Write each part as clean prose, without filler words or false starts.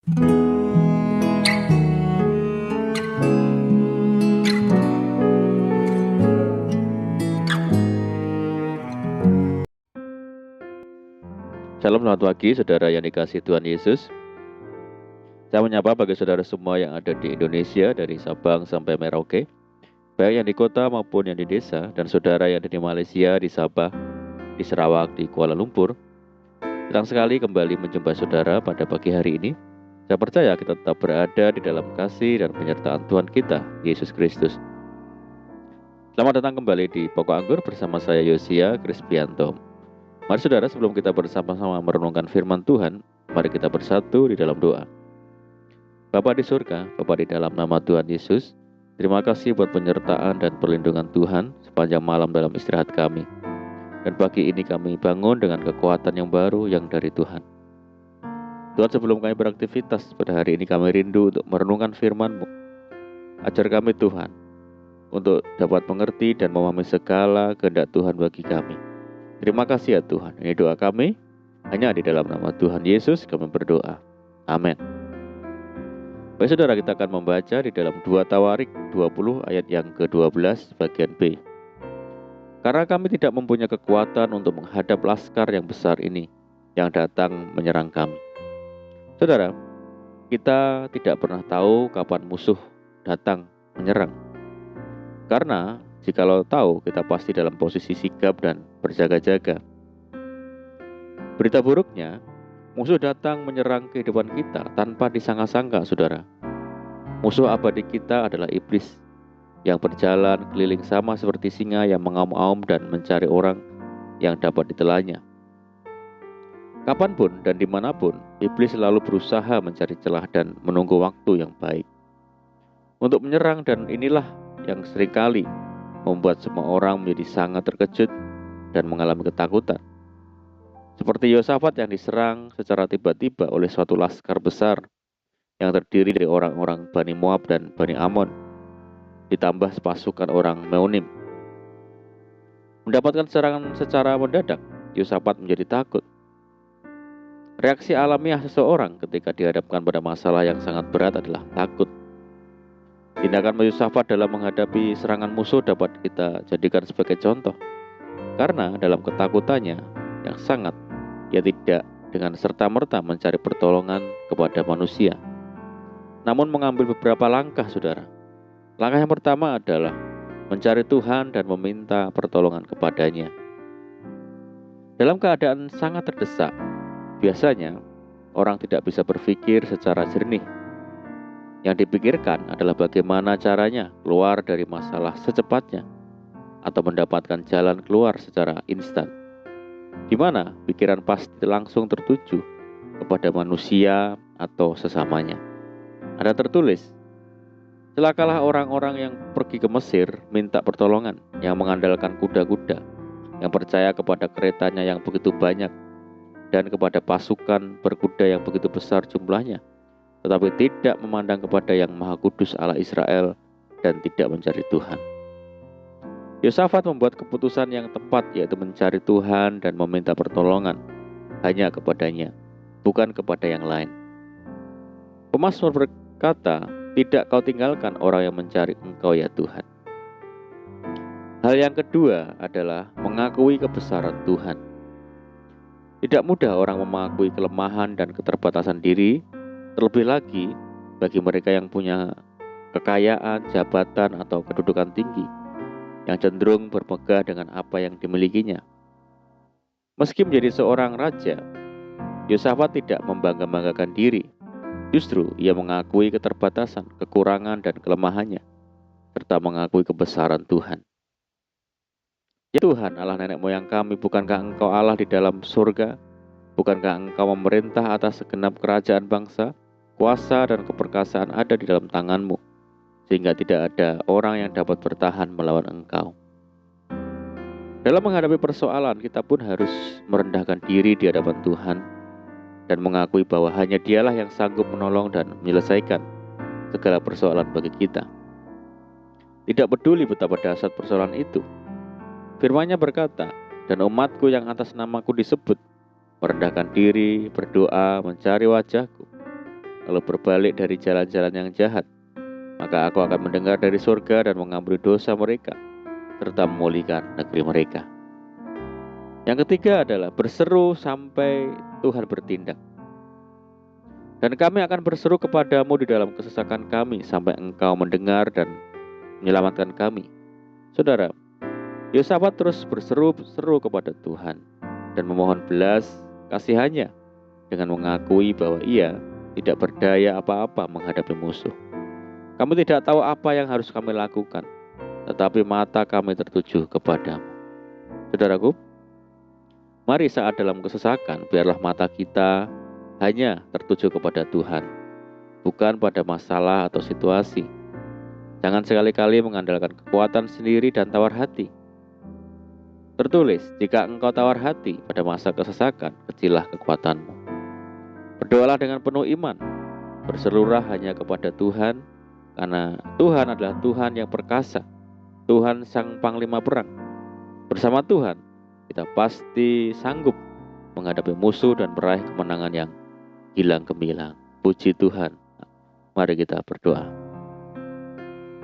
Salam, selamat pagi saudara yang dikasihi Tuhan Yesus. Saya menyapa bagi saudara semua yang ada di Indonesia dari Sabang sampai Merauke, baik yang di kota maupun yang di desa, dan saudara yang ada di Malaysia, di Sabah, di Sarawak, di Kuala Lumpur. Senang sekali kembali menjumpai saudara pada pagi hari ini. Saya percaya kita tetap berada di dalam kasih dan penyertaan Tuhan kita, Yesus Kristus. Selamat datang kembali di Pokok Anggur bersama saya Yosia Krispianto. Mari saudara, sebelum kita bersama-sama merenungkan firman Tuhan, mari kita bersatu di dalam doa. Bapa di surga, Bapa di dalam nama Tuhan Yesus, terima kasih buat penyertaan dan perlindungan Tuhan sepanjang malam dalam istirahat kami. Dan pagi ini kami bangun dengan kekuatan yang baru yang dari Tuhan. Tuhan, sebelum kami beraktivitas pada hari ini, kami rindu untuk merenungkan firman-Mu. Ajar kami Tuhan, untuk dapat mengerti dan memahami segala kehendak Tuhan bagi kami. Terima kasih ya Tuhan. Ini doa kami, hanya di dalam nama Tuhan Yesus kami berdoa. Amin. Baik saudara, kita akan membaca di dalam 2 Tawarik 20 ayat yang ke-12 bagian B. Karena kami tidak mempunyai kekuatan untuk menghadap laskar yang besar ini yang datang menyerang kami. Saudara, kita tidak pernah tahu kapan musuh datang menyerang. Karena jikalau tahu, kita pasti dalam posisi sigap dan berjaga-jaga. Berita buruknya, musuh datang menyerang kehidupan kita tanpa disangka-sangka, saudara. Musuh abadi kita adalah iblis yang berjalan keliling sama seperti singa yang mengaum-aum dan mencari orang yang dapat ditelannya. Kapanpun dan dimanapun, iblis selalu berusaha mencari celah dan menunggu waktu yang baik untuk menyerang, dan inilah yang seringkali membuat semua orang menjadi sangat terkejut dan mengalami ketakutan. Seperti Yosafat yang diserang secara tiba-tiba oleh suatu laskar besar yang terdiri dari orang-orang Bani Moab dan Bani Amon, ditambah pasukan orang Meonim. Mendapatkan serangan secara mendadak, Yosafat menjadi takut. Reaksi alamiah seseorang ketika dihadapkan pada masalah yang sangat berat adalah takut. Tindakan Yosafat dalam menghadapi serangan musuh dapat kita jadikan sebagai contoh. Karena dalam ketakutannya yang sangat, ia tidak dengan serta-merta mencari pertolongan kepada manusia, namun mengambil beberapa langkah, saudara. Langkah yang pertama adalah mencari Tuhan dan meminta pertolongan kepadanya. Dalam keadaan sangat terdesak, biasanya orang tidak bisa berpikir secara jernih. Yang dipikirkan adalah bagaimana caranya keluar dari masalah secepatnya atau mendapatkan jalan keluar secara instan, di mana pikiran pasti langsung tertuju kepada manusia atau sesamanya. Ada tertulis, celakalah orang-orang yang pergi ke Mesir minta pertolongan, yang mengandalkan kuda-kuda, yang percaya kepada keretanya yang begitu banyak, dan kepada pasukan berkuda yang begitu besar jumlahnya, tetapi tidak memandang kepada yang Maha Kudus Allah Israel dan tidak mencari Tuhan. Yosafat membuat keputusan yang tepat, yaitu mencari Tuhan dan meminta pertolongan hanya kepadanya, bukan kepada yang lain. Pemazmur berkata, tidak kau tinggalkan orang yang mencari Engkau ya Tuhan. Hal yang kedua adalah mengakui kebesaran Tuhan. Tidak mudah orang mengakui kelemahan dan keterbatasan diri, terlebih lagi bagi mereka yang punya kekayaan, jabatan, atau kedudukan tinggi, yang cenderung bermegah dengan apa yang dimilikinya. Meski menjadi seorang raja, Yosafat tidak membangga-banggakan diri. Justru ia mengakui keterbatasan, kekurangan, dan kelemahannya, serta mengakui kebesaran Tuhan. Ya Tuhan, Allah nenek moyang kami, bukankah Engkau Allah di dalam surga? Bukankah Engkau memerintah atas segenap kerajaan bangsa? Kuasa dan keperkasaan ada di dalam tangan-Mu, sehingga tidak ada orang yang dapat bertahan melawan Engkau. Dalam menghadapi persoalan, kita pun harus merendahkan diri di hadapan Tuhan dan mengakui bahwa hanya Dialah yang sanggup menolong dan menyelesaikan segala persoalan bagi kita. Tidak peduli betapa dahsyat persoalan itu, firman-Nya berkata, dan umatku yang atas namaku disebut, merendahkan diri, berdoa, mencari wajahku, lalu berbalik dari jalan-jalan yang jahat, maka Aku akan mendengar dari surga dan mengampuni dosa mereka, serta memulihkan negeri mereka. Yang ketiga adalah berseru sampai Tuhan bertindak. Dan kami akan berseru kepadamu di dalam kesesakan kami sampai Engkau mendengar dan menyelamatkan kami. Saudara, Yosafat terus berseru-seru kepada Tuhan dan memohon belas kasihannya dengan mengakui bahwa ia tidak berdaya apa-apa menghadapi musuh. Kami tidak tahu apa yang harus kami lakukan, tetapi mata kami tertuju kepadamu. Saudaraku, mari saat dalam kesesakan, biarlah mata kita hanya tertuju kepada Tuhan, bukan pada masalah atau situasi. Jangan sekali-kali mengandalkan kekuatan sendiri dan tawar hati. Tertulis, jika engkau tawar hati pada masa kesesakan, kecillah kekuatanmu. Berdoalah dengan penuh iman, berserulah hanya kepada Tuhan, karena Tuhan adalah Tuhan yang perkasa, Tuhan Sang Panglima Perang. Bersama Tuhan, kita pasti sanggup menghadapi musuh dan meraih kemenangan yang hilang gemilang. Puji Tuhan. Mari kita berdoa.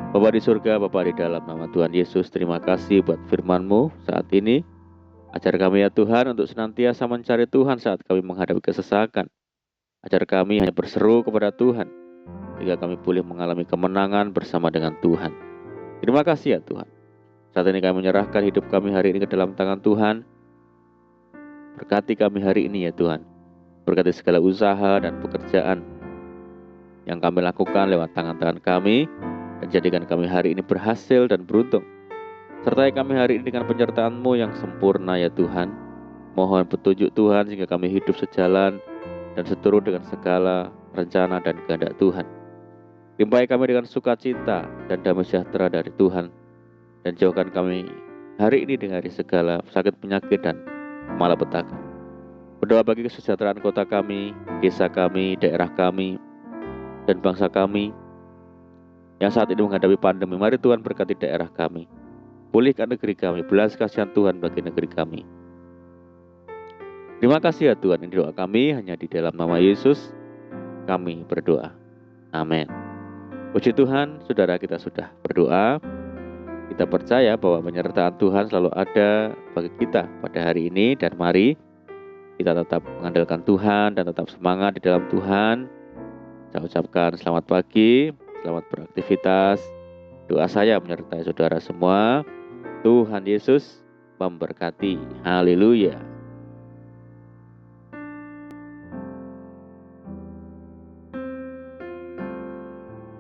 Bapa di surga, Bapa di dalam nama Tuhan Yesus, terima kasih buat firman-Mu saat ini. Ajar kami ya Tuhan untuk senantiasa mencari Tuhan saat kami menghadapi kesesakan. Ajar kami hanya berseru kepada Tuhan, sehingga kami boleh mengalami kemenangan bersama dengan Tuhan. Terima kasih ya Tuhan. Saat ini kami menyerahkan hidup kami hari ini ke dalam tangan Tuhan. Berkati kami hari ini ya Tuhan. Berkati segala usaha dan pekerjaan yang kami lakukan lewat tangan-tangan kami, dan jadikan kami hari ini berhasil dan beruntung. Sertai kami hari ini dengan penyertaan-Mu yang sempurna ya Tuhan. Mohon petunjuk Tuhan sehingga kami hidup sejalan dan seturut dengan segala rencana dan kehendak Tuhan. Limpahi kami dengan sukacita dan damai sejahtera dari Tuhan, dan jauhkan kami hari ini dari segala sakit penyakit dan malapetaka. Berdoa bagi kesejahteraan kota kami, desa kami, daerah kami, dan bangsa kami yang saat ini menghadapi pandemi. Mari Tuhan berkati daerah kami, pulihkan negeri kami, belas kasihan Tuhan bagi negeri kami. Terima kasih ya Tuhan, ini doa kami hanya di dalam nama Yesus kami berdoa. Amin. Puji Tuhan, saudara, kita sudah berdoa. Kita percaya bahwa penyertaan Tuhan selalu ada bagi kita pada hari ini, dan mari kita tetap mengandalkan Tuhan dan tetap semangat di dalam Tuhan. Saya ucapkan selamat pagi, selamat beraktivitas. Doa saya menyertai saudara semua. Tuhan Yesus memberkati. Haleluya.